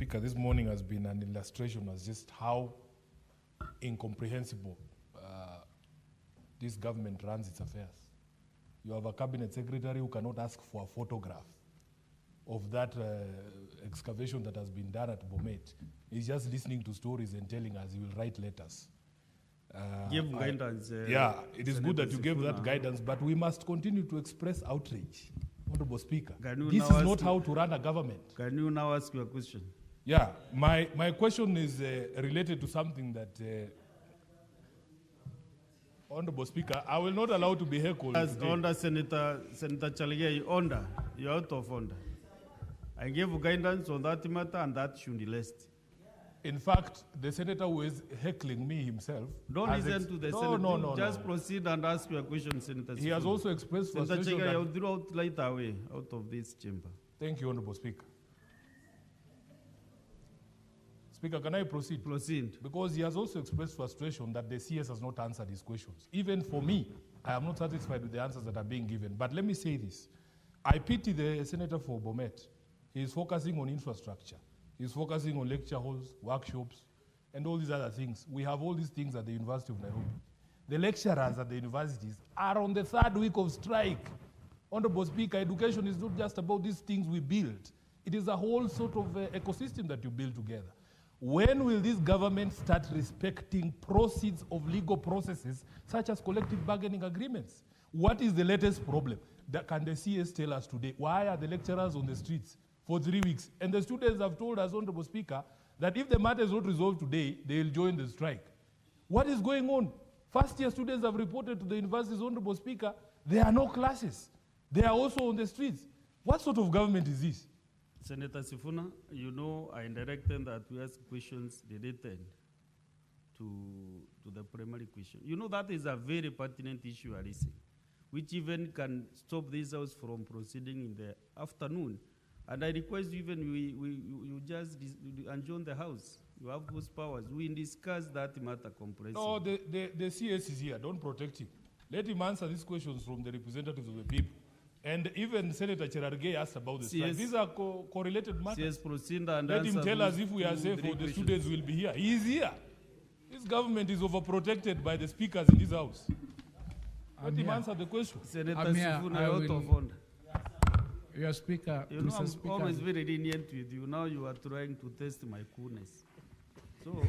Speaker, this morning has been an illustration of just how incomprehensible this government runs its affairs. You have a cabinet secretary who cannot ask for a photograph of that excavation that has been done at Bomet. He's just listening to stories and telling us he will write letters. Give guidance. Yeah, it is good that you gave that guidance, but we must continue to express outrage. Honorable Speaker, this is not how to run a government. Can you now ask your question? Yeah, my question is related to something that, Honorable Speaker, I will not allow to be heckled. As under Senator Chalige, you're out of order. I gave guidance on that matter and that should be list. In fact, the senator who is heckling me himself. Don't listen to the senator. No. Just proceed and ask your question, Senator. He has also expressed frustration. Senator Chalige, I will draw out right away out of this chamber. Thank you, Honorable Speaker. Speaker, can I proceed? Proceed. Because he has also expressed frustration that the CS has not answered his questions. Even for me, I am not satisfied with the answers that are being given. But let me say this. I pity the senator for Bomet. He is focusing on infrastructure. He's focusing on lecture halls, workshops, and all these other things. We have all these things at the University of Nairobi. The lecturers at the universities are on the third week of strike. Honorable Speaker, education is not just about these things we build. It is a whole sort of ecosystem that you build together. When will this government start respecting proceeds of legal processes such as collective bargaining agreements? What is the latest problem? Can the CS tell us today? Why are the lecturers on the streets for 3 weeks? And the students have told us, Honorable Speaker, that if the matter is not resolved today, they will join the strike. What is going on? First-year students have reported to the universities, Honorable Speaker, there are no classes. They are also on the streets. What sort of government is this? Senator Sifuna, you know I directed that we ask questions related to the primary question. You know that is a very pertinent issue, Alice, which even can stop this house from proceeding in the afternoon. And I request even you just adjourn the house. You have those powers. We discuss that matter comprehensively. No, the CS is here. Don't protect him. Let him answer these questions from the representatives of the people. And even Senator Cherargei asked about this. Like, these are correlated matters. CS, proceed and let him tell us if we are safe or the students will be here. He is here. This government is overprotected by the speakers in this house. Let him answer the question. Senator Sifuna, out of order. Your Speaker, you know, Mr. I'm Speaker. always very lenient with you. Now you are trying to test my coolness. So.